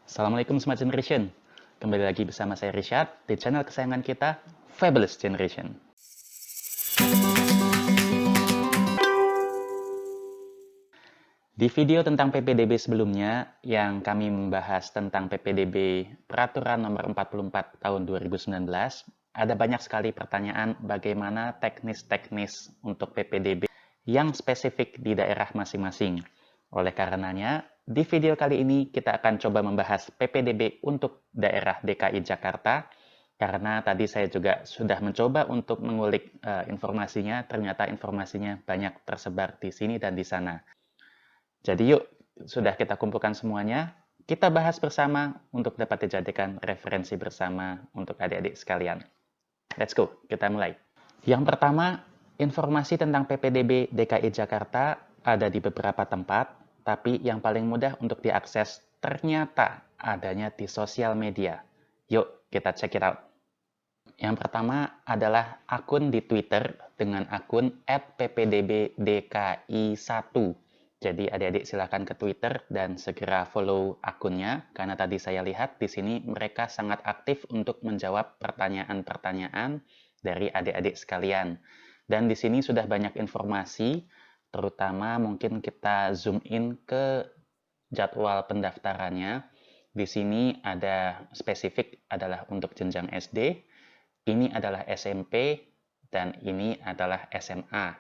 Assalamualaikum Smart Generation. Kembali lagi bersama saya Rishad di channel kesayangan kita, Fabulous Generation. Di video tentang PPDB sebelumnya, yang kami membahas tentang PPDB Peraturan Nomor 44 Tahun 2019, ada banyak sekali pertanyaan bagaimana teknis-teknis untuk PPDB yang spesifik di daerah masing-masing. Oleh karenanya, di video kali ini kita akan coba membahas PPDB untuk daerah DKI Jakarta, karena tadi saya juga sudah mencoba untuk mengulik informasinya, ternyata informasinya banyak tersebar di sini dan di sana. Jadi yuk, sudah kita kumpulkan semuanya, kita bahas bersama untuk dapat dijadikan referensi bersama untuk adik-adik sekalian. Let's go, kita mulai. Yang pertama, informasi tentang PPDB DKI Jakarta ada di beberapa tempat, tapi yang paling mudah untuk diakses ternyata adanya di sosial media. Yuk, kita check it out. Yang pertama adalah akun di Twitter dengan akun @ppdbdki1. Jadi adik-adik silakan ke Twitter dan segera follow akunnya karena tadi saya lihat di sini mereka sangat aktif untuk menjawab pertanyaan-pertanyaan dari adik-adik sekalian. Dan di sini sudah banyak informasi, terutama mungkin kita zoom in ke jadwal pendaftarannya. Di sini ada spesifik adalah untuk jenjang SD, ini adalah SMP, dan ini adalah SMA.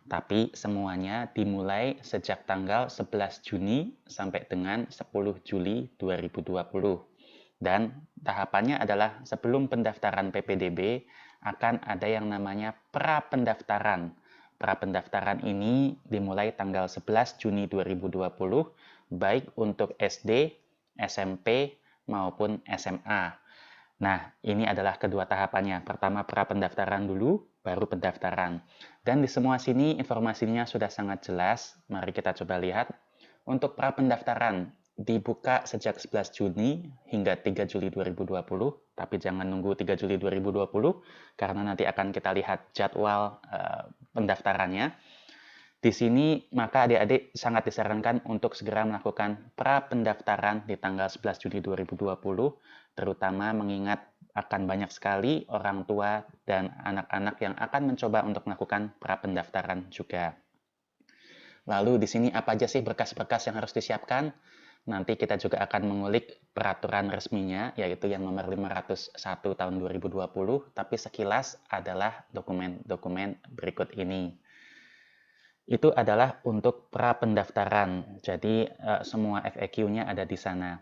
Tapi semuanya dimulai sejak tanggal 11 Juni sampai dengan 10 Juli 2020. Dan tahapannya adalah sebelum pendaftaran PPDB akan ada yang namanya pra-pendaftaran. Pra-pendaftaran ini dimulai tanggal 11 Juni 2020, baik untuk SD, SMP, maupun SMA. Nah, ini adalah kedua tahapannya. Pertama pra-pendaftaran dulu, baru pendaftaran. Dan di semua sini informasinya sudah sangat jelas. Mari kita coba lihat. Untuk pra-pendaftaran dibuka sejak 11 Juni hingga 3 Juli 2020, tapi jangan nunggu 3 Juli 2020 karena nanti akan kita lihat jadwal pendaftarannya. Di sini maka adik-adik sangat disarankan untuk segera melakukan pra-pendaftaran di tanggal 11 Juli 2020, terutama mengingat akan banyak sekali orang tua dan anak-anak yang akan mencoba untuk melakukan pra-pendaftaran juga. Lalu di sini apa aja sih berkas-berkas yang harus disiapkan? Nanti kita juga akan mengulik peraturan resminya, yaitu yang nomor 501 tahun 2020, tapi sekilas adalah dokumen-dokumen berikut ini. Itu adalah untuk pra-pendaftaran. Jadi semua FAQ-nya ada di sana.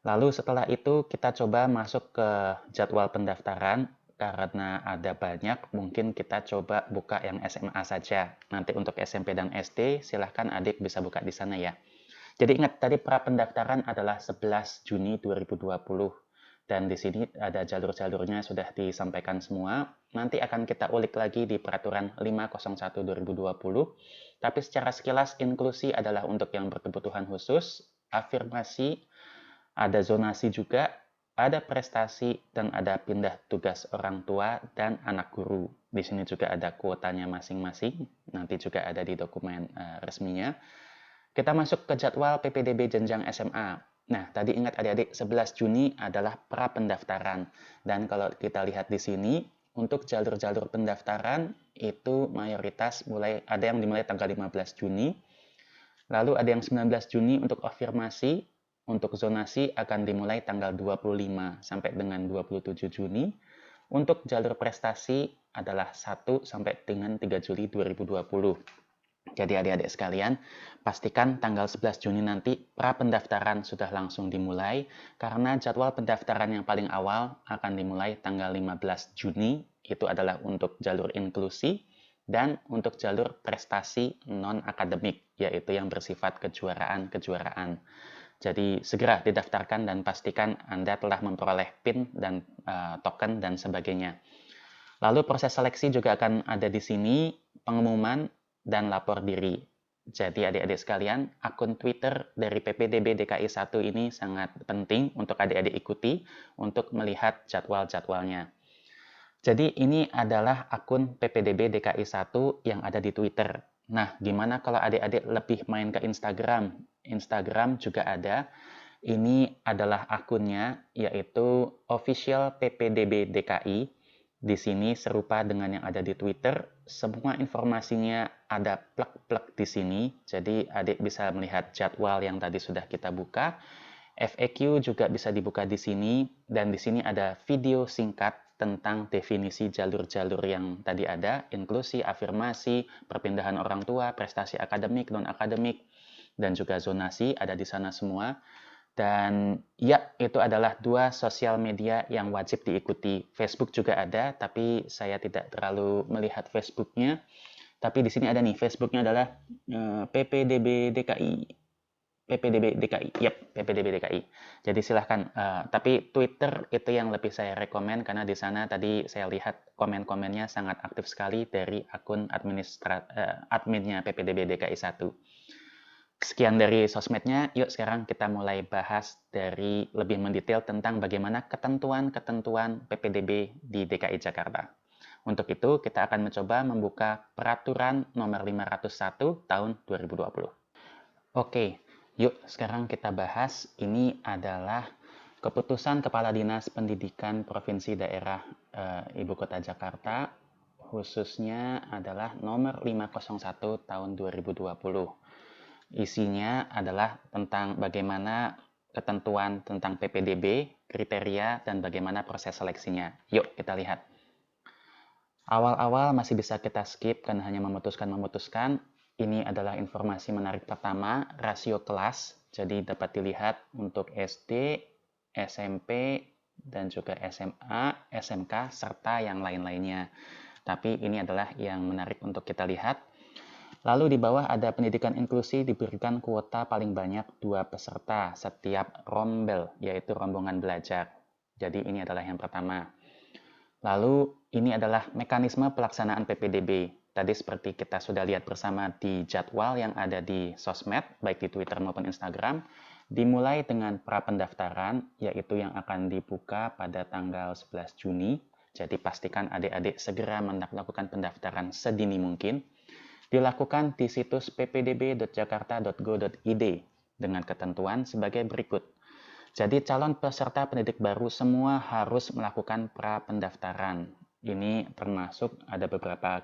Lalu setelah itu kita coba masuk ke jadwal pendaftaran. Karena ada banyak, mungkin kita coba buka yang SMA saja. Nanti untuk SMP dan SD, silahkan adik bisa buka di sana ya. Jadi ingat tadi pra-pendaftaran adalah 11 Juni 2020. Dan di sini ada jalur-jalurnya sudah disampaikan semua. Nanti akan kita ulik lagi di peraturan 501 2020. Tapi secara sekilas inklusi adalah untuk yang berkebutuhan khusus, afirmasi, ada zonasi juga, ada prestasi, dan ada pindah tugas orang tua dan anak guru. Di sini juga ada kuotanya masing-masing, nanti juga ada di dokumen resminya. Kita masuk ke jadwal PPDB jenjang SMA. Nah, tadi ingat adik-adik, 11 Juni adalah pra-pendaftaran. Dan kalau kita lihat di sini, untuk jalur-jalur pendaftaran itu mayoritas ada yang dimulai tanggal 15 Juni, lalu ada yang 19 Juni untuk afirmasi, untuk zonasi akan dimulai tanggal 25 sampai dengan 27 Juni. Untuk jalur prestasi adalah 1 sampai dengan 3 Juli 2020. Jadi adik-adik sekalian, pastikan tanggal 11 Juni nanti pra-pendaftaran sudah langsung dimulai karena jadwal pendaftaran yang paling awal akan dimulai tanggal 15 Juni, itu adalah untuk jalur inklusi dan untuk jalur prestasi non-akademik, yaitu yang bersifat kejuaraan-kejuaraan. Jadi segera didaftarkan dan pastikan Anda telah memperoleh PIN dan token dan sebagainya. Lalu proses seleksi juga akan ada di sini, pengumuman dan lapor diri. Jadi adik-adik sekalian, akun Twitter dari PPDB DKI 1 ini sangat penting untuk adik-adik ikuti untuk melihat jadwal-jadwalnya. Jadi ini adalah akun PPDB DKI 1 yang ada di Twitter. Nah, gimana kalau adik-adik lebih main ke Instagram? Instagram juga ada. Ini adalah akunnya, yaitu official PPDB DKI. Di sini serupa dengan yang ada di Twitter, semua informasinya ada plek-plek di sini. Jadi adik bisa melihat jadwal yang tadi sudah kita buka. FAQ juga bisa dibuka di sini, dan di sini ada video singkat tentang definisi jalur-jalur yang tadi ada, inklusi, afirmasi, perpindahan orang tua, prestasi akademik, non-akademik, dan juga zonasi ada di sana semua. Dan ya, itu adalah dua sosial media yang wajib diikuti. Facebook juga ada, tapi saya tidak terlalu melihat Facebooknya. Tapi di sini ada nih, Facebooknya adalah PPDB DKI. PPDB DKI, yep, PPDB DKI. Jadi silahkan, tapi Twitter itu yang lebih saya rekomen karena di sana tadi saya lihat komen-komennya sangat aktif sekali dari akun adminnya PPDB DKI 1. Sekian dari sosmednya, yuk sekarang kita mulai bahas dari lebih mendetail tentang bagaimana ketentuan-ketentuan PPDB di DKI Jakarta. Untuk itu, kita akan mencoba membuka Peraturan Nomor 501 Tahun 2020. Oke, yuk sekarang kita bahas. Ini adalah Keputusan Kepala Dinas Pendidikan Provinsi Daerah Ibu Kota Jakarta, khususnya adalah Nomor 501 Tahun 2020. Isinya adalah tentang bagaimana ketentuan tentang PPDB, kriteria, dan bagaimana proses seleksinya. Yuk kita lihat. Awal-awal masih bisa kita skip karena hanya memutuskan. Ini adalah informasi menarik pertama, rasio kelas. Jadi dapat dilihat untuk SD, SMP, dan juga SMA, SMK, serta yang lain-lainnya. Tapi ini adalah yang menarik untuk kita lihat. Lalu di bawah ada pendidikan inklusi diberikan kuota paling banyak 2 peserta setiap rombel, yaitu rombongan belajar. Jadi ini adalah yang pertama. Lalu ini adalah mekanisme pelaksanaan PPDB. Tadi seperti kita sudah lihat bersama di jadwal yang ada di sosmed, baik di Twitter maupun Instagram, dimulai dengan pra-pendaftaran, yaitu yang akan dibuka pada tanggal 11 Juni. Jadi pastikan adik-adik segera melakukan pendaftaran sedini mungkin. Dilakukan di situs ppdb.jakarta.go.id dengan ketentuan sebagai berikut. Jadi calon peserta pendidik baru semua harus melakukan pra-pendaftaran. Ini termasuk ada beberapa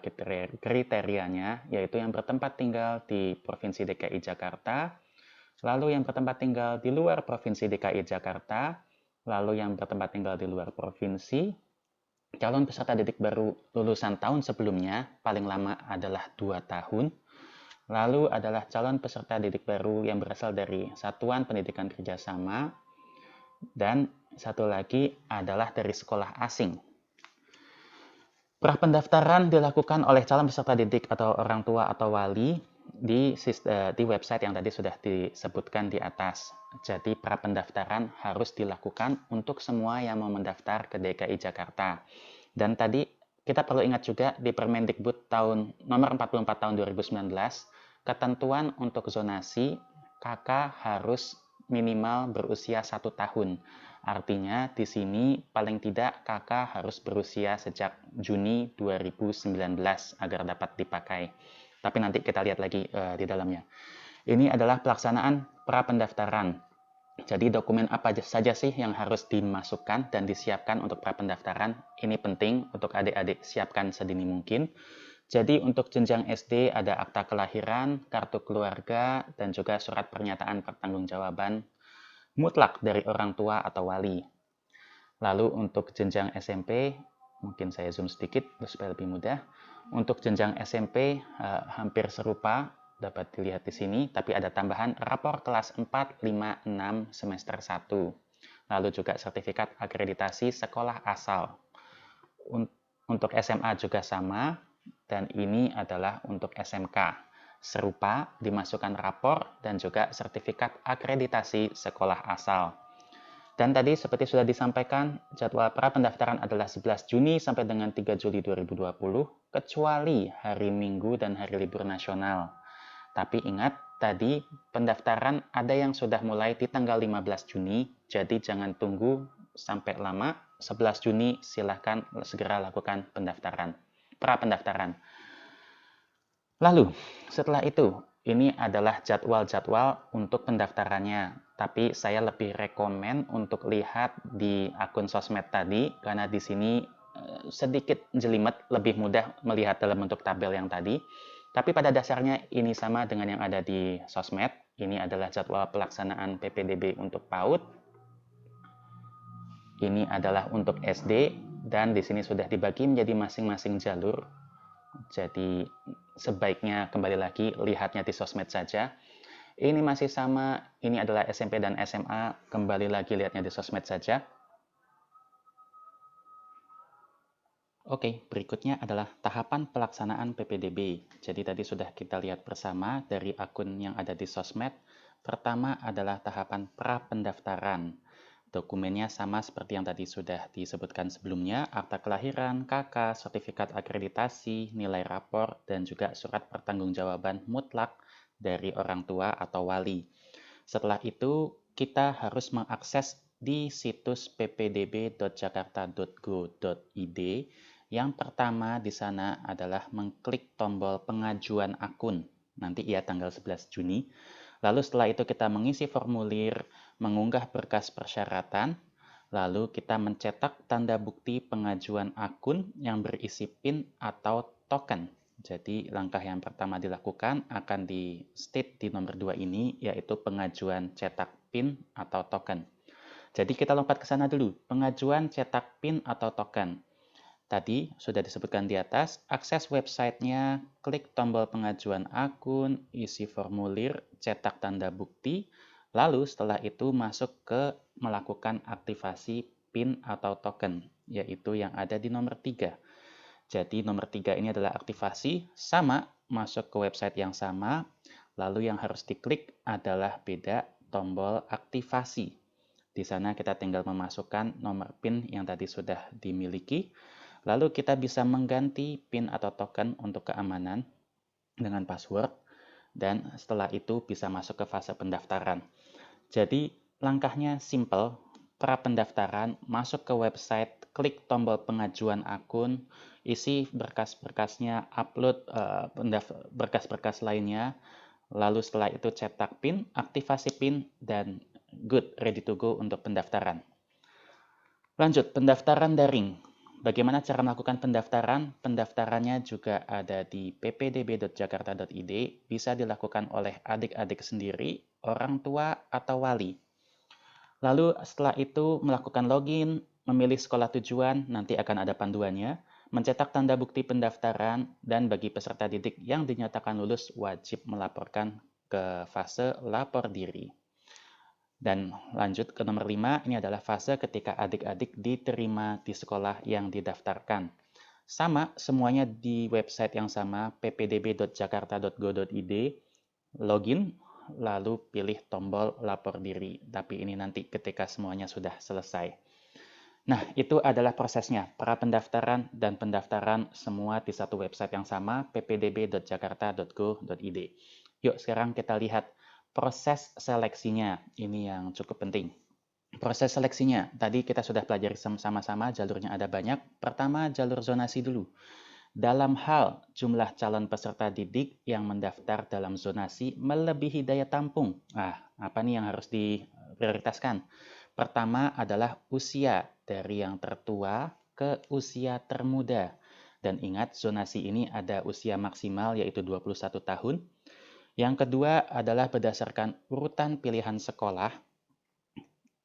kriterianya, yaitu yang bertempat tinggal di Provinsi DKI Jakarta, lalu yang bertempat tinggal di luar Provinsi DKI Jakarta, lalu yang bertempat tinggal di luar provinsi. Calon peserta didik baru lulusan tahun sebelumnya, paling lama adalah 2 tahun. Lalu adalah calon peserta didik baru yang berasal dari Satuan Pendidikan Kerjasama. Dan satu lagi adalah dari sekolah asing. Pra-pendaftaran dilakukan oleh calon peserta didik atau orang tua atau wali di website yang tadi sudah disebutkan di atas. Jadi pra-pendaftaran harus dilakukan untuk semua yang mau mendaftar ke DKI Jakarta. Dan tadi kita perlu ingat juga di Permendikbud nomor 44 tahun 2019, ketentuan untuk zonasi kakak harus minimal berusia 1 tahun. Artinya di sini paling tidak kakak harus berusia sejak Juni 2019 agar dapat dipakai. Tapi nanti kita lihat lagi di dalamnya. Ini adalah pelaksanaan pra-pendaftaran. Jadi dokumen apa saja sih yang harus dimasukkan dan disiapkan untuk pra-pendaftaran? Ini penting untuk adik-adik siapkan sedini mungkin. Jadi untuk jenjang SD ada akta kelahiran, kartu keluarga, dan juga surat pernyataan pertanggungjawaban mutlak dari orang tua atau wali. Lalu untuk jenjang SMP, mungkin saya zoom sedikit supaya lebih mudah. Untuk jenjang SMP hampir serupa, dapat dilihat di sini, tapi ada tambahan rapor kelas 4, 5, 6 semester 1. Lalu juga sertifikat akreditasi sekolah asal. Untuk SMA juga sama, dan ini adalah untuk SMK. Serupa, dimasukkan rapor dan juga sertifikat akreditasi sekolah asal. Dan tadi seperti sudah disampaikan, jadwal pra-pendaftaran adalah 11 Juni sampai dengan 3 Juli 2020, kecuali hari Minggu dan hari libur nasional. Tapi ingat, tadi pendaftaran ada yang sudah mulai di tanggal 15 Juni, jadi jangan tunggu sampai lama. 11 Juni silahkan segera lakukan pendaftaran, pra-pendaftaran. Lalu, setelah itu, ini adalah jadwal-jadwal untuk pendaftarannya. tapi saya lebih rekomen untuk lihat di akun sosmed tadi, karena di sini sedikit jelimet, lebih mudah melihat dalam bentuk tabel yang tadi. Tapi pada dasarnya ini sama dengan yang ada di sosmed. Ini adalah jadwal pelaksanaan PPDB untuk PAUD. Ini adalah untuk SD, dan di sini sudah dibagi menjadi masing-masing jalur. Jadi sebaiknya kembali lagi lihatnya di sosmed saja. Ini masih sama, ini adalah SMP dan SMA, kembali lagi lihatnya di sosmed saja. Oke, berikutnya adalah tahapan pelaksanaan PPDB. Jadi tadi sudah kita lihat bersama dari akun yang ada di sosmed. Pertama adalah tahapan pra-pendaftaran. Dokumennya sama seperti yang tadi sudah disebutkan sebelumnya, akta kelahiran, KK, sertifikat akreditasi, nilai rapor, dan juga surat pertanggungjawaban mutlak dari orang tua atau wali. Setelah itu, kita harus mengakses di situs ppdb.jakarta.go.id. Yang pertama di sana adalah mengklik tombol pengajuan akun. Nanti ya tanggal 11 Juni. Lalu setelah itu kita mengisi formulir, mengunggah berkas persyaratan, lalu kita mencetak tanda bukti pengajuan akun yang berisi PIN atau token. Jadi langkah yang pertama dilakukan akan di state di nomor 2 ini, yaitu pengajuan cetak PIN atau token. Jadi kita lompat ke sana dulu, pengajuan cetak PIN atau token. Tadi sudah disebutkan di atas, akses websitenya, klik tombol pengajuan akun, isi formulir, cetak tanda bukti, lalu setelah itu masuk ke melakukan aktivasi PIN atau token, yaitu yang ada di nomor 3. Jadi nomor 3 ini adalah aktivasi, sama, masuk ke website yang sama, lalu yang harus diklik adalah beda tombol aktivasi. Di sana kita tinggal memasukkan nomor PIN yang tadi sudah dimiliki. Lalu kita bisa mengganti PIN atau token untuk keamanan dengan password, dan setelah itu bisa masuk ke fase pendaftaran. Jadi langkahnya simple, pra pendaftaran, masuk ke website, klik tombol pengajuan akun, isi berkas-berkasnya, upload berkas-berkas lainnya, lalu setelah itu cetak PIN, aktivasi PIN, dan good, ready to go untuk pendaftaran. Lanjut, pendaftaran daring. Bagaimana cara melakukan pendaftaran? Pendaftarannya juga ada di ppdb.jakarta.id, bisa dilakukan oleh adik-adik sendiri, orang tua, atau wali. Lalu setelah itu melakukan login, memilih sekolah tujuan, nanti akan ada panduannya, mencetak tanda bukti pendaftaran, dan bagi peserta didik yang dinyatakan lulus wajib melaporkan ke fase lapor diri. Dan lanjut ke nomor 5, ini adalah fase ketika adik-adik diterima di sekolah yang didaftarkan. Sama, semuanya di website yang sama, ppdb.jakarta.go.id, login, lalu pilih tombol lapor diri. Tapi ini nanti ketika semuanya sudah selesai. Nah, itu adalah prosesnya, pra pendaftaran dan pendaftaran semua di satu website yang sama, ppdb.jakarta.go.id. Yuk, sekarang kita lihat proses seleksinya, ini yang cukup penting. Proses seleksinya, tadi kita sudah pelajari sama-sama, jalurnya ada banyak. Pertama, jalur zonasi dulu. Dalam hal jumlah calon peserta didik yang mendaftar dalam zonasi melebihi daya tampung. Apa nih yang harus diprioritaskan? Pertama adalah usia, dari yang tertua ke usia termuda. Dan ingat, zonasi ini ada usia maksimal yaitu 21 tahun. Yang kedua adalah berdasarkan urutan pilihan sekolah.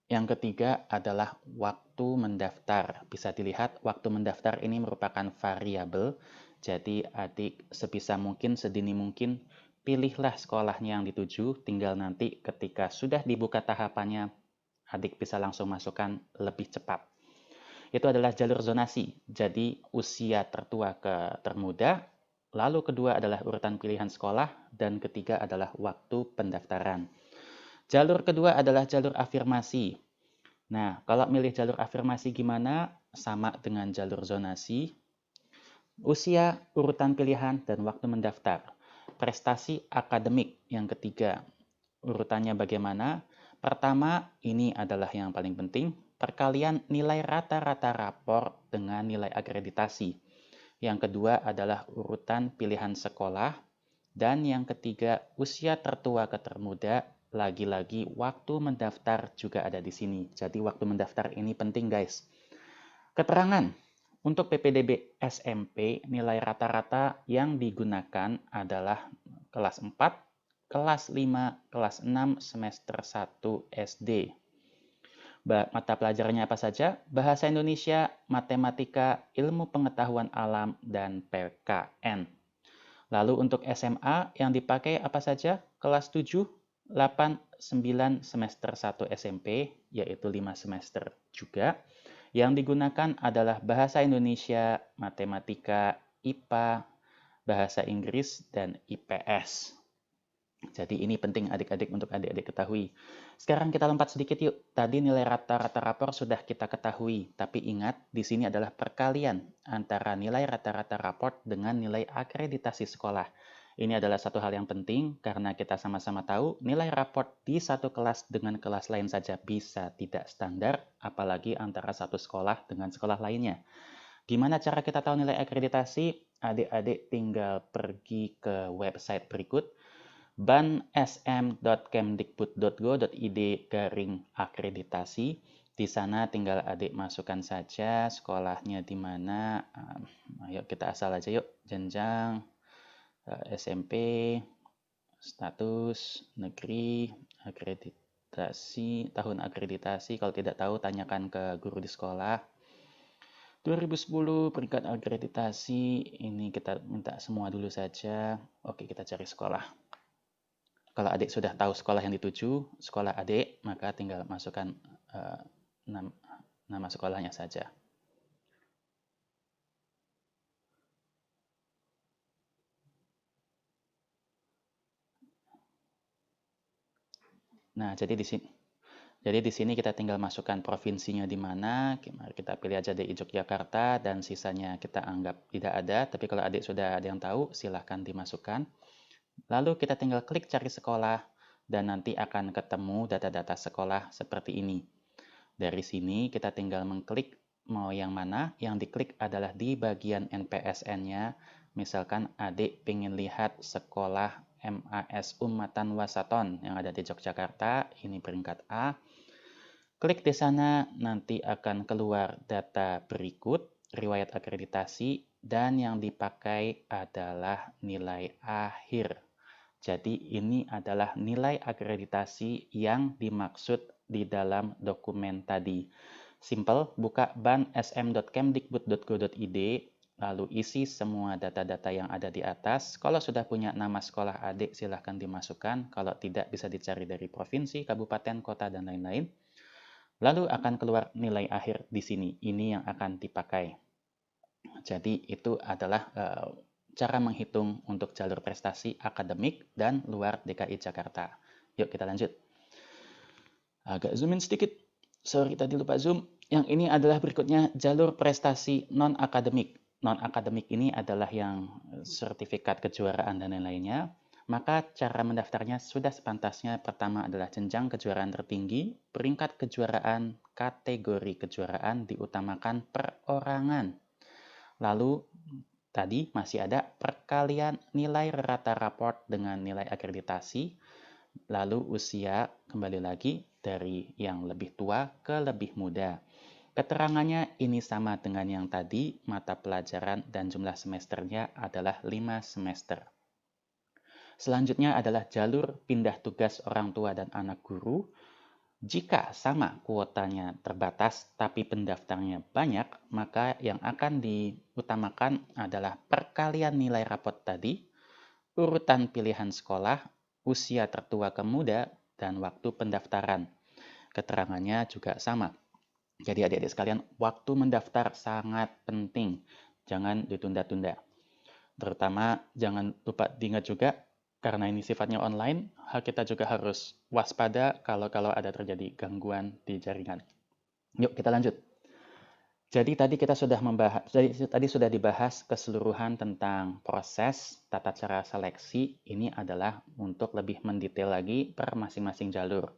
Yang ketiga adalah waktu mendaftar. Bisa dilihat waktu mendaftar ini merupakan variabel. Jadi adik sebisa mungkin, sedini mungkin, pilihlah sekolahnya yang dituju. Tinggal nanti ketika sudah dibuka tahapannya, adik bisa langsung masukkan lebih cepat. Itu adalah jalur zonasi. Jadi usia tertua ke termuda. Lalu kedua adalah urutan pilihan sekolah, dan ketiga adalah waktu pendaftaran. Jalur kedua adalah jalur afirmasi. Nah, kalau milih jalur afirmasi gimana? Sama dengan jalur zonasi. Usia, urutan pilihan, dan waktu mendaftar. Prestasi akademik yang ketiga. Urutannya bagaimana? Pertama, ini adalah yang paling penting, perkalian nilai rata-rata rapor dengan nilai akreditasi. Yang kedua adalah urutan pilihan sekolah. Dan yang ketiga, usia tertua ke termuda lagi-lagi waktu mendaftar juga ada di sini. Jadi waktu mendaftar ini penting guys. Keterangan. Untuk PPDB SMP, nilai rata-rata yang digunakan adalah kelas 4, kelas 5, kelas 6, semester 1 SD. Mata pelajarannya apa saja? Bahasa Indonesia, Matematika, Ilmu Pengetahuan Alam, dan PKN. Lalu untuk SMA yang dipakai apa saja? Kelas 7, 8, 9 semester 1 SMP, yaitu 5 semester juga. Yang digunakan adalah Bahasa Indonesia, Matematika, IPA, Bahasa Inggris, dan IPS. Jadi ini penting adik-adik untuk adik-adik ketahui. Sekarang kita lompat sedikit yuk. Tadi nilai rata-rata rapor sudah kita ketahui, tapi ingat di sini adalah perkalian antara nilai rata-rata raport dengan nilai akreditasi sekolah. Ini adalah satu hal yang penting karena kita sama-sama tahu nilai raport di satu kelas dengan kelas lain saja bisa tidak standar, apalagi antara satu sekolah dengan sekolah lainnya. Gimana cara kita tahu nilai akreditasi? Adik-adik tinggal pergi ke website berikut ban.sm.kemdikbud.go.id/akreditasi. Di sana tinggal adik masukkan saja sekolahnya di mana. Ayo kita asal aja yuk. Jenjang, SMP, status, negeri, akreditasi, tahun akreditasi. Kalau tidak tahu tanyakan ke guru di sekolah. 2010 peringkat akreditasi. Ini kita minta semua dulu saja. Oke, kita cari sekolah. Kalau adik sudah tahu sekolah yang dituju, sekolah adik, maka tinggal masukkan nama sekolahnya saja. Nah, jadi di sini kita tinggal masukkan provinsinya di mana. Mari kita pilih aja DI Yogyakarta dan sisanya kita anggap tidak ada. Tapi kalau adik sudah ada yang tahu, silahkan dimasukkan. Lalu kita tinggal klik cari sekolah dan nanti akan ketemu data-data sekolah seperti ini. Dari sini kita tinggal mengklik mau yang mana. Yang diklik adalah di bagian NPSN-nya. Misalkan adik ingin lihat sekolah MAS Ummatan Wasaton yang ada di Yogyakarta, ini peringkat A. Klik di sana, nanti akan keluar data berikut, riwayat akreditasi, dan yang dipakai adalah nilai akhir. Jadi ini adalah nilai akreditasi yang dimaksud di dalam dokumen tadi. Simple, buka ban.sm.kemdikbud.go.id, lalu isi semua data-data yang ada di atas. Kalau sudah punya nama sekolah adik, silahkan dimasukkan. Kalau tidak, bisa dicari dari provinsi, kabupaten, kota, dan lain-lain. Lalu akan keluar nilai akhir di sini. Ini yang akan dipakai. Jadi itu adalah cara menghitung untuk jalur prestasi akademik dan luar DKI Jakarta. Yuk kita lanjut. Agak zoom in sedikit. Sorry tadi lupa zoom. Yang ini adalah berikutnya jalur prestasi non-akademik. Non-akademik ini adalah yang sertifikat kejuaraan dan lain-lainnya. Maka cara mendaftarnya sudah sepantasnya. Pertama adalah jenjang kejuaraan tertinggi, peringkat kejuaraan, kategori kejuaraan diutamakan perorangan. Lalu tadi masih ada perkalian nilai rata raport dengan nilai akreditasi. Lalu usia kembali lagi dari yang lebih tua ke lebih muda. Keterangannya ini sama dengan yang tadi, mata pelajaran dan jumlah semesternya adalah 5 semester. Selanjutnya adalah jalur pindah tugas orang tua dan anak guru. Jika sama kuotanya terbatas tapi pendaftarnya banyak, maka yang akan diutamakan adalah perkalian nilai rapot tadi, urutan pilihan sekolah, usia tertua ke muda, dan waktu pendaftaran. Keterangannya juga sama. Jadi adik-adik sekalian, waktu mendaftar sangat penting. Jangan ditunda-tunda. Terutama jangan lupa diingat juga, karena ini sifatnya online, kita juga harus waspada kalau ada terjadi gangguan di jaringan. Yuk kita lanjut. Jadi tadi sudah dibahas keseluruhan tentang proses tata cara seleksi. Ini adalah untuk lebih mendetail lagi per masing-masing jalur.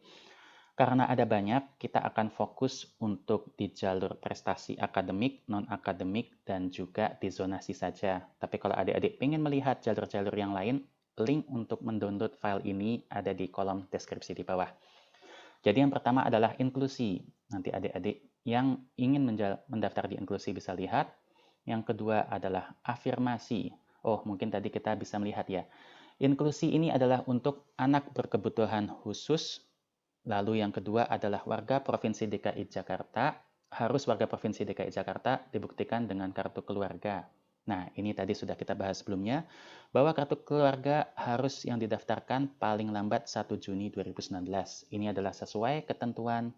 Karena ada banyak, kita akan fokus untuk di jalur prestasi akademik, non-akademik, dan juga di zonasi saja. Tapi kalau adik-adik ingin melihat jalur-jalur yang lain, link untuk mendownload file ini ada di kolom deskripsi di bawah. Jadi yang pertama adalah inklusi. Nanti adik-adik yang ingin mendaftar di inklusi bisa lihat. Yang kedua adalah afirmasi. Oh, mungkin tadi kita bisa melihat ya. Inklusi ini adalah untuk anak berkebutuhan khusus. Lalu yang kedua adalah warga Provinsi DKI Jakarta. Harus warga Provinsi DKI Jakarta dibuktikan dengan kartu keluarga. Nah, ini tadi sudah kita bahas sebelumnya, bahwa kartu keluarga harus yang didaftarkan paling lambat 1 Juni 2019. Ini adalah sesuai ketentuan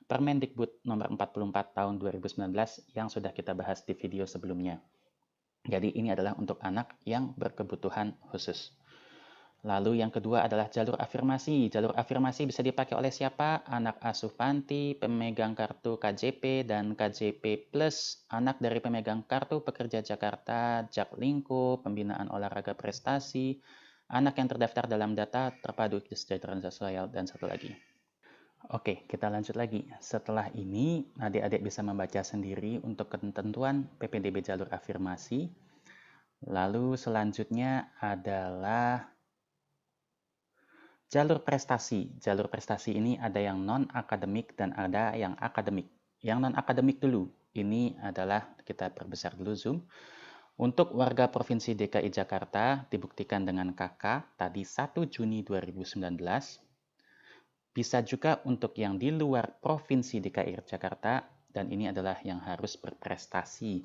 Permendikbud nomor 44 tahun 2019 yang sudah kita bahas di video sebelumnya. Jadi ini adalah untuk anak yang berkebutuhan khusus. Lalu yang kedua adalah jalur afirmasi. Jalur afirmasi bisa dipakai oleh siapa? Anak asuh panti, pemegang kartu KJP dan KJP Plus, anak dari pemegang kartu pekerja Jakarta, Jaklingko, pembinaan olahraga prestasi, anak yang terdaftar dalam data terpadu kesejahteraan sosial, dan satu lagi. Oke, kita lanjut lagi. Setelah ini, adik-adik bisa membaca sendiri untuk ketentuan PPDB jalur afirmasi. Lalu selanjutnya adalah jalur prestasi. Jalur prestasi ini ada yang non-akademik dan ada yang akademik. Yang non-akademik dulu. Ini adalah, kita perbesar dulu zoom. Untuk warga Provinsi DKI Jakarta dibuktikan dengan KK tadi 1 Juni 2019. Bisa juga untuk yang di luar Provinsi DKI Jakarta, dan ini adalah yang harus berprestasi.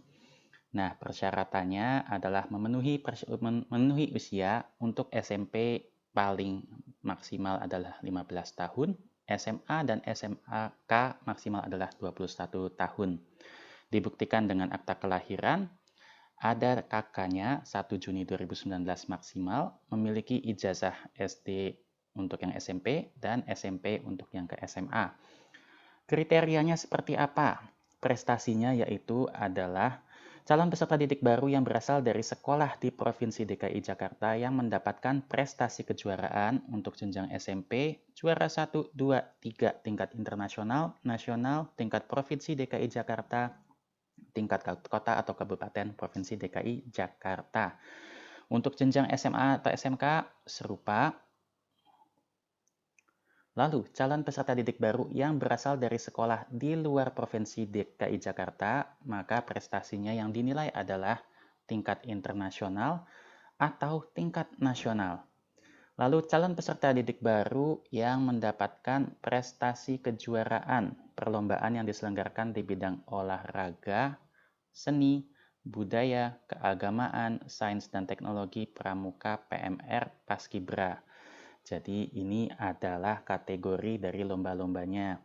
Nah, persyaratannya adalah memenuhi usia untuk SMP paling maksimal adalah 15 tahun, SMA dan SMAK maksimal adalah 21 tahun. Dibuktikan dengan akta kelahiran, ada KK-nya 1 Juni 2019 maksimal, memiliki ijazah SD untuk yang SMP dan SMP untuk yang ke SMA. Kriterianya seperti apa? Prestasinya yaitu adalah calon peserta didik baru yang berasal dari sekolah di Provinsi DKI Jakarta yang mendapatkan prestasi kejuaraan untuk jenjang SMP, juara 1, 2, 3 tingkat internasional, nasional, tingkat Provinsi DKI Jakarta, tingkat kota atau kabupaten Provinsi DKI Jakarta. Untuk jenjang SMA atau SMK serupa. Lalu, calon peserta didik baru yang berasal dari sekolah di luar Provinsi DKI Jakarta, maka prestasinya yang dinilai adalah tingkat internasional atau tingkat nasional. Lalu, calon peserta didik baru yang mendapatkan prestasi kejuaraan perlombaan yang diselenggarakan di bidang olahraga, seni, budaya, keagamaan, sains dan teknologi, pramuka, PMR, Paskibra. Jadi ini adalah kategori dari lomba-lombanya.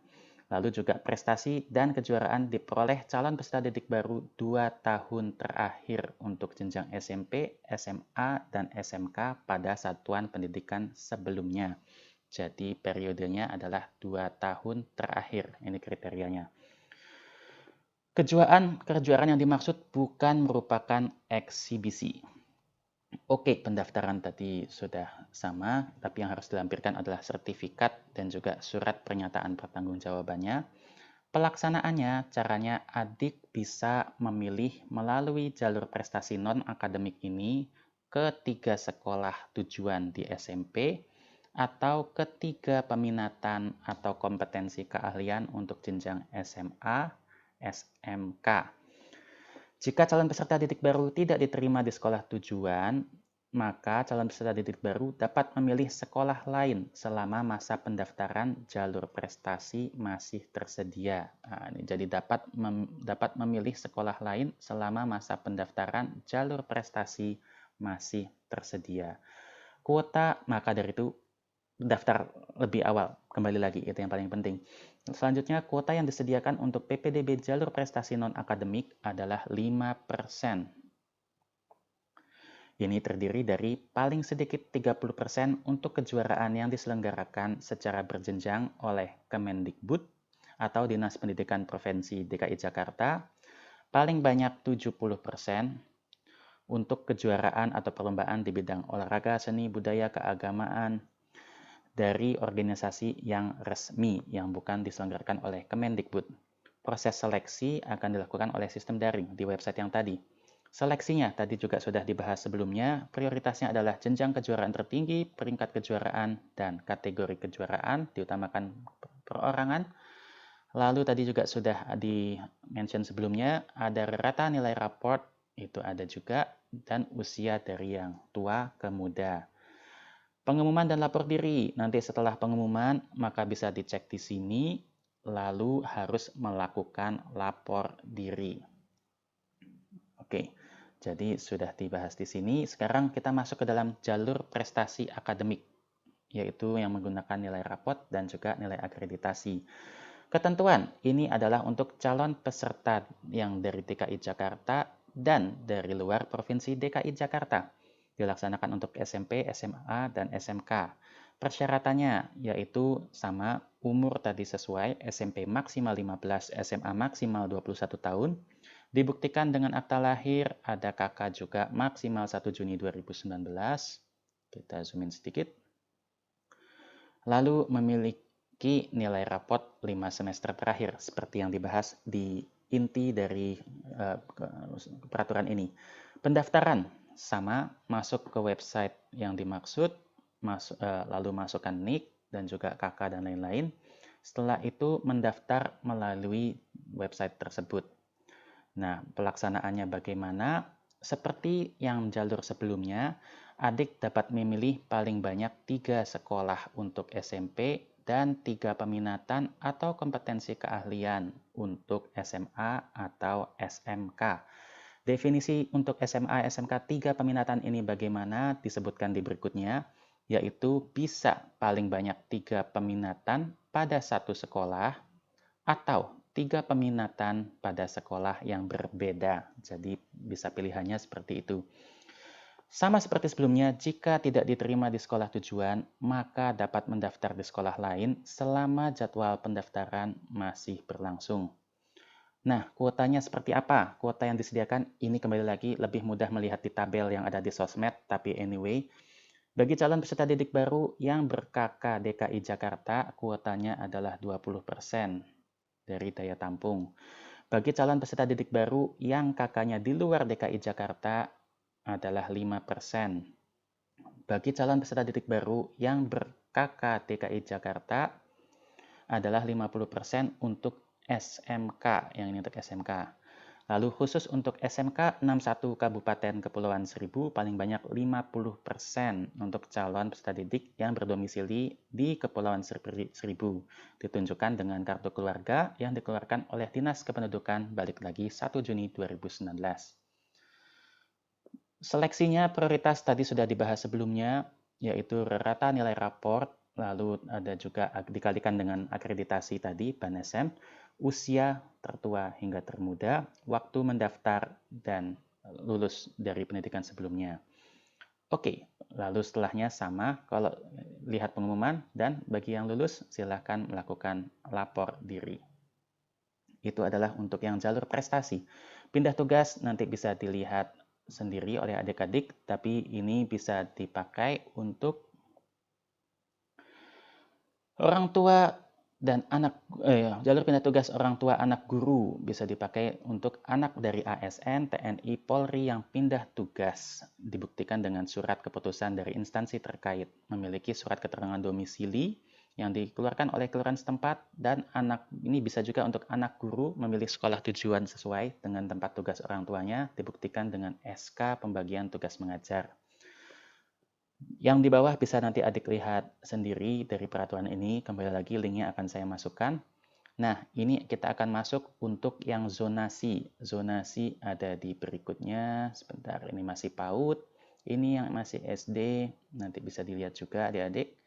Lalu juga prestasi dan kejuaraan diperoleh calon peserta didik baru 2 tahun terakhir untuk jenjang SMP, SMA, dan SMK pada satuan pendidikan sebelumnya. Jadi periodenya adalah 2 tahun terakhir, ini kriterianya. Kejuaraan yang dimaksud bukan merupakan eksibisi. Oke, pendaftaran tadi sudah sama, tapi yang harus dilampirkan adalah sertifikat dan juga surat pernyataan pertanggungjawabannya. Pelaksanaannya, caranya adik bisa memilih melalui jalur prestasi non-akademik ini ke 3 sekolah tujuan di SMP atau ketiga peminatan atau kompetensi keahlian untuk jenjang SMA, SMK. Jika calon peserta didik baru tidak diterima di sekolah tujuan, maka calon peserta didik baru dapat memilih sekolah lain selama masa pendaftaran jalur prestasi masih tersedia. Nah, jadi dapat memilih sekolah lain selama masa pendaftaran jalur prestasi masih tersedia. Kuota, maka dari itu daftar lebih awal. Kembali lagi, itu yang paling penting. Selanjutnya, kuota yang disediakan untuk PPDB jalur prestasi non-akademik adalah 5%. Ini terdiri dari paling sedikit 30% untuk kejuaraan yang diselenggarakan secara berjenjang oleh Kemendikbud atau Dinas Pendidikan Provinsi DKI Jakarta, paling banyak 70% untuk kejuaraan atau perlombaan di bidang olahraga, seni, budaya, keagamaan, dari organisasi yang resmi yang bukan diselenggarakan oleh Kemendikbud. Proses seleksi akan dilakukan oleh sistem daring di website yang tadi. Seleksinya tadi juga sudah dibahas sebelumnya, prioritasnya adalah jenjang kejuaraan tertinggi, peringkat kejuaraan, dan kategori kejuaraan, diutamakan perorangan. Lalu tadi juga sudah di-mention sebelumnya, ada rata nilai raport, itu ada juga, dan usia dari yang tua ke muda. Pengumuman dan lapor diri, nanti setelah pengumuman, maka bisa dicek di sini, lalu harus melakukan lapor diri. Oke, jadi sudah dibahas di sini. Sekarang kita masuk ke dalam jalur prestasi akademik, yaitu yang menggunakan nilai rapot dan juga nilai akreditasi. Ketentuan ini adalah untuk calon peserta yang dari DKI Jakarta dan dari luar Provinsi DKI Jakarta. Dilaksanakan untuk SMP, SMA, dan SMK. Persyaratannya yaitu sama, umur tadi sesuai, SMP maksimal 15, SMA maksimal 21 tahun, dibuktikan dengan akta lahir, ada kakak juga maksimal 1 Juni 2019. Kita zoom in sedikit. Lalu memiliki nilai rapot 5 semester terakhir, seperti yang dibahas di inti dari peraturan ini. Pendaftaran sama, masuk ke website yang dimaksud, lalu masukkan nick dan juga kakak dan lain-lain. Setelah itu mendaftar melalui website tersebut. Nah, pelaksanaannya bagaimana? Seperti yang jalur sebelumnya, adik dapat memilih paling banyak 3 sekolah untuk SMP dan 3 peminatan atau kompetensi keahlian untuk SMA atau SMK. Definisi untuk SMA, SMK 3 peminatan ini bagaimana disebutkan di berikutnya, yaitu bisa paling banyak 3 peminatan pada satu sekolah atau 3 peminatan pada sekolah yang berbeda. Jadi bisa pilihannya seperti itu. Sama seperti sebelumnya, jika tidak diterima di sekolah tujuan, maka dapat mendaftar di sekolah lain selama jadwal pendaftaran masih berlangsung. Nah, kuotanya seperti apa? Kuota yang disediakan ini kembali lagi lebih mudah melihat di tabel yang ada di sosmed, tapi anyway, bagi calon peserta didik baru yang ber-KK DKI Jakarta, kuotanya adalah 20% dari daya tampung. Bagi calon peserta didik baru yang KK-nya di luar DKI Jakarta adalah 5%. Bagi calon peserta didik baru yang ber-KK DKI Jakarta adalah 50% untuk SMK, yang ini untuk SMK. Lalu khusus untuk SMK 61 Kabupaten Kepulauan Seribu paling banyak 50% untuk calon peserta didik yang berdomisili di Kepulauan Seribu. Ditunjukkan dengan kartu keluarga yang dikeluarkan oleh Dinas Kependudukan balik lagi 1 Juni 2019. Seleksinya prioritas tadi sudah dibahas sebelumnya, yaitu rata nilai raport, lalu ada juga dikalikan dengan akreditasi tadi, BANSM, usia tertua hingga termuda, waktu mendaftar, dan lulus dari pendidikan sebelumnya. Oke, lalu setelahnya sama, kalau lihat pengumuman, dan bagi yang lulus, silakan melakukan lapor diri. Itu adalah untuk yang jalur prestasi. Pindah tugas nanti bisa dilihat sendiri oleh adik-adik, tapi ini bisa dipakai untuk orang tua dan anak, jalur pindah tugas orang tua anak guru bisa dipakai untuk anak dari ASN, TNI, Polri yang pindah tugas. Dibuktikan dengan surat keputusan dari instansi terkait, memiliki surat keterangan domisili yang dikeluarkan oleh kelurahan setempat, dan anak ini bisa juga untuk anak guru memilih sekolah tujuan sesuai dengan tempat tugas orang tuanya, dibuktikan dengan SK pembagian tugas mengajar. Yang di bawah bisa nanti adik lihat sendiri dari peraturan ini, kembali lagi linknya akan saya masukkan. Nah, ini kita akan masuk untuk yang zonasi. Zonasi ada di berikutnya, sebentar, ini masih PAUD, ini yang masih SD, nanti bisa dilihat juga adik-adik.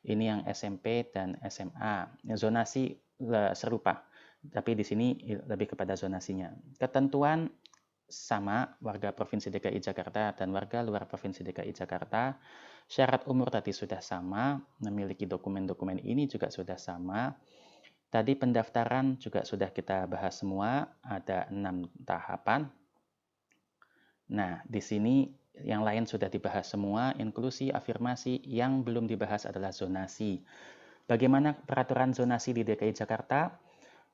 Ini yang SMP dan SMA. Zonasi serupa, tapi di sini lebih kepada zonasinya. Ketentuan sama, warga Provinsi DKI Jakarta dan warga luar Provinsi DKI Jakarta. Syarat umur tadi sudah sama, memiliki dokumen-dokumen ini juga sudah sama. Tadi pendaftaran juga sudah kita bahas semua, ada 6 tahapan. Nah, di sini yang lain sudah dibahas semua, inklusi, afirmasi, yang belum dibahas adalah zonasi. Bagaimana peraturan zonasi di DKI Jakarta?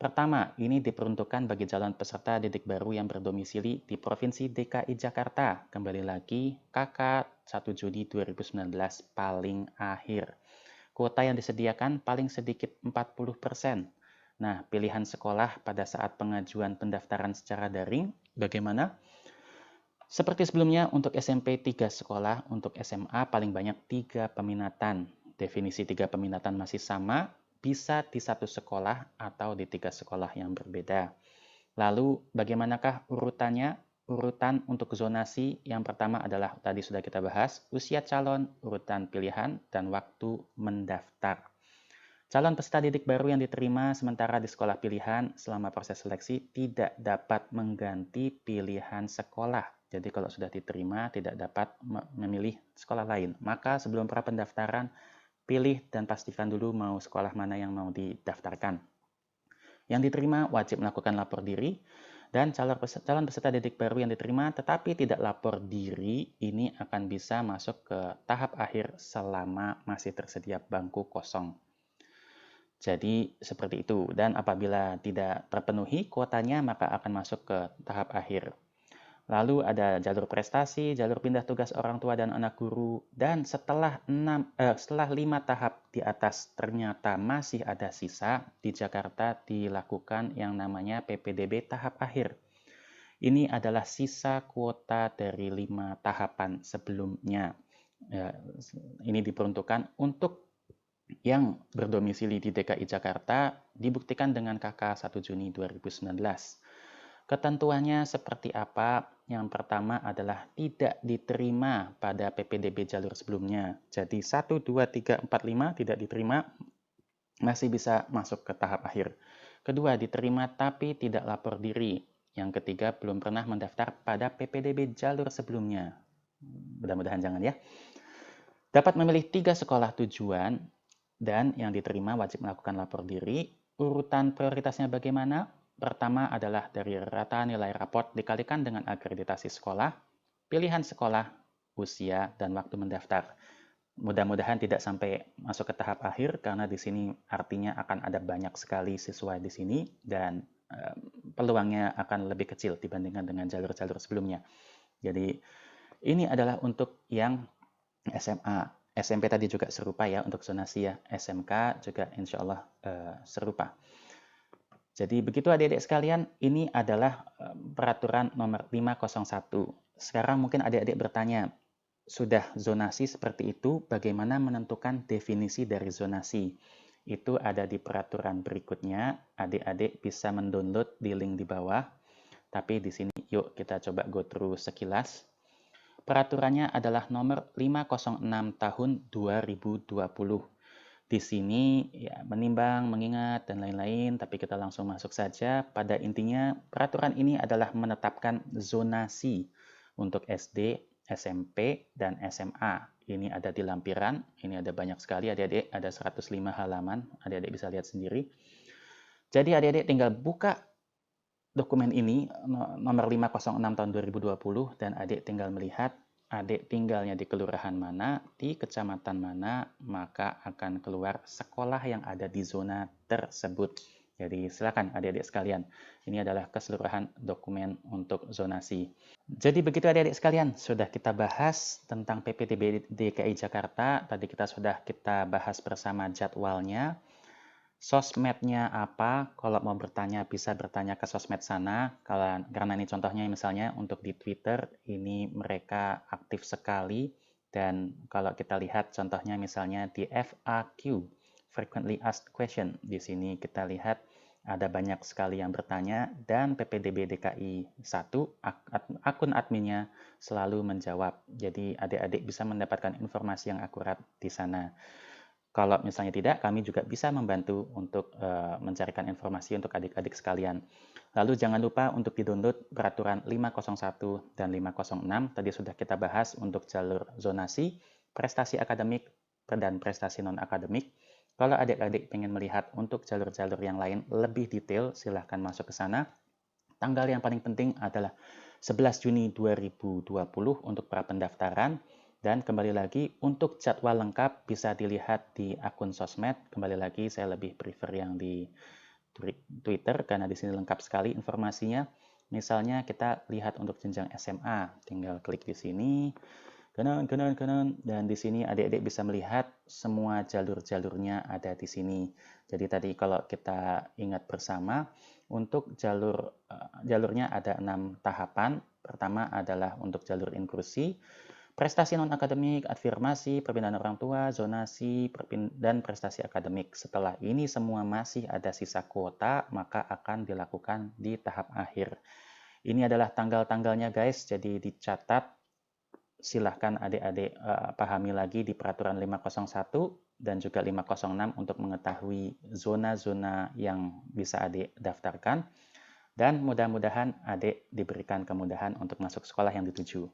Pertama, ini diperuntukkan bagi calon peserta didik baru yang berdomisili di Provinsi DKI Jakarta. Kembali lagi, KK 1 Juni 2019 paling akhir. Kuota yang disediakan paling sedikit 40%. Nah, pilihan sekolah pada saat pengajuan pendaftaran secara daring, bagaimana? Seperti sebelumnya, untuk SMP 3 sekolah, untuk SMA paling banyak 3 peminatan. Definisi 3 peminatan masih sama, bisa di satu sekolah atau di 3 sekolah yang berbeda. Lalu, bagaimanakah urutannya? Urutan untuk zonasi yang pertama adalah, tadi sudah kita bahas, usia calon, urutan pilihan, dan waktu mendaftar. Calon peserta didik baru yang diterima sementara di sekolah pilihan selama proses seleksi tidak dapat mengganti pilihan sekolah. Jadi kalau sudah diterima tidak dapat memilih sekolah lain. Maka sebelum pra-pendaftaran, pilih dan pastikan dulu mau sekolah mana yang mau didaftarkan. Yang diterima wajib melakukan lapor diri, dan calon peserta didik baru yang diterima tetapi tidak lapor diri ini akan bisa masuk ke tahap akhir selama masih tersedia bangku kosong. Jadi seperti itu, dan apabila tidak terpenuhi kuotanya maka akan masuk ke tahap akhir. Lalu ada jalur prestasi, jalur pindah tugas orang tua dan anak guru, dan setelah 5 tahap di atas ternyata masih ada sisa, di Jakarta dilakukan yang namanya PPDB tahap akhir. Ini adalah sisa kuota dari 5 tahapan sebelumnya. Ini diperuntukkan untuk yang berdomisili di DKI Jakarta dibuktikan dengan KK 1 Juni 2019. Ketentuannya seperti apa? Yang pertama adalah tidak diterima pada PPDB jalur sebelumnya. Jadi 1, 2, 3, 4, 5 tidak diterima, masih bisa masuk ke tahap akhir. Kedua, diterima tapi tidak lapor diri. Yang ketiga, belum pernah mendaftar pada PPDB jalur sebelumnya. Mudah-mudahan jangan ya. Dapat memilih 3 sekolah tujuan, dan yang diterima wajib melakukan lapor diri. Urutan prioritasnya bagaimana? Pertama adalah dari rata nilai raport dikalikan dengan akreditasi sekolah, pilihan sekolah, usia, dan waktu mendaftar. Mudah-mudahan tidak sampai masuk ke tahap akhir karena di sini artinya akan ada banyak sekali siswa di sini dan peluangnya akan lebih kecil dibandingkan dengan jalur-jalur sebelumnya. Jadi ini adalah untuk yang SMA. SMP tadi juga serupa ya untuk zonasi ya. SMK juga insya Allah serupa. Jadi begitu adik-adik sekalian, ini adalah peraturan nomor 501. Sekarang mungkin adik-adik bertanya, sudah zonasi seperti itu, bagaimana menentukan definisi dari zonasi? Itu ada di peraturan berikutnya, adik-adik bisa mendownload di link di bawah. Tapi di sini yuk kita coba go through sekilas. Peraturannya adalah nomor 506 tahun 2020. Di sini ya menimbang, mengingat, dan lain-lain, tapi kita langsung masuk saja. Pada intinya, peraturan ini adalah menetapkan zonasi untuk SD, SMP, dan SMA. Ini ada di lampiran, ini ada banyak sekali adik-adik, ada 105 halaman, adik-adik bisa lihat sendiri. Jadi adik-adik tinggal buka dokumen ini nomor 506 tahun 2020 dan adik tinggal melihat adik tinggalnya di kelurahan mana, di kecamatan mana, maka akan keluar sekolah yang ada di zona tersebut. Jadi silakan adik-adik sekalian. Ini adalah keseluruhan dokumen untuk zonasi. Jadi begitu adik-adik sekalian, sudah kita bahas tentang PPDB DKI Jakarta. Tadi kita bahas bersama jadwalnya. Sosmednya apa? Kalau mau bertanya bisa bertanya ke sosmed sana. Karena ini contohnya misalnya untuk di Twitter ini mereka aktif sekali, dan kalau kita lihat contohnya misalnya di FAQ, Frequently Asked Question, di sini kita lihat ada banyak sekali yang bertanya dan PPDB DKI 1 akun adminnya selalu menjawab. Jadi adik-adik bisa mendapatkan informasi yang akurat di sana. Kalau misalnya tidak, kami juga bisa membantu untuk mencarikan informasi untuk adik-adik sekalian. Lalu jangan lupa untuk di-download peraturan 501 dan 506. Tadi sudah kita bahas untuk jalur zonasi, prestasi akademik, dan prestasi non-akademik. Kalau adik-adik ingin melihat untuk jalur-jalur yang lain lebih detail, silahkan masuk ke sana. Tanggal yang paling penting adalah 11 Juni 2020 untuk pra-pendaftaran. Dan kembali lagi, untuk jadwal lengkap bisa dilihat di akun sosmed. Kembali lagi, saya lebih prefer yang di Twitter karena di sini lengkap sekali informasinya. Misalnya kita lihat untuk jenjang SMA, tinggal klik di sini, kanan, dan di sini adik-adik bisa melihat semua jalur-jalurnya ada di sini. Jadi tadi kalau kita ingat bersama, untuk jalurnya ada 6 tahapan. Pertama adalah untuk jalur inklusi, prestasi non-akademik, afirmasi, perpindahan orang tua, zonasi, dan prestasi akademik. Setelah ini semua masih ada sisa kuota, maka akan dilakukan di tahap akhir. Ini adalah tanggal-tanggalnya guys, jadi dicatat. Silahkan adik-adik pahami lagi di peraturan 501 dan juga 506 untuk mengetahui zona-zona yang bisa adik daftarkan. Dan mudah-mudahan adik diberikan kemudahan untuk masuk sekolah yang dituju.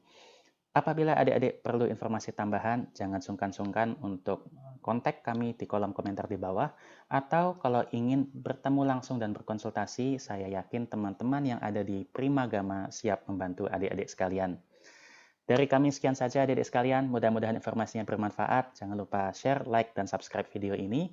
Apabila adik-adik perlu informasi tambahan, jangan sungkan-sungkan untuk kontak kami di kolom komentar di bawah. Atau kalau ingin bertemu langsung dan berkonsultasi, saya yakin teman-teman yang ada di Primagama siap membantu adik-adik sekalian. Dari kami sekian saja adik-adik sekalian, mudah-mudahan informasinya bermanfaat. Jangan lupa share, like, dan subscribe video ini.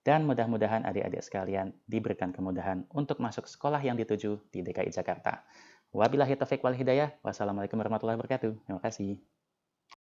Dan mudah-mudahan adik-adik sekalian diberikan kemudahan untuk masuk sekolah yang dituju di DKI Jakarta. Wabillahi taufiq wal hidayah. Wassalamualaikum warahmatullahi wabarakatuh. Terima kasih.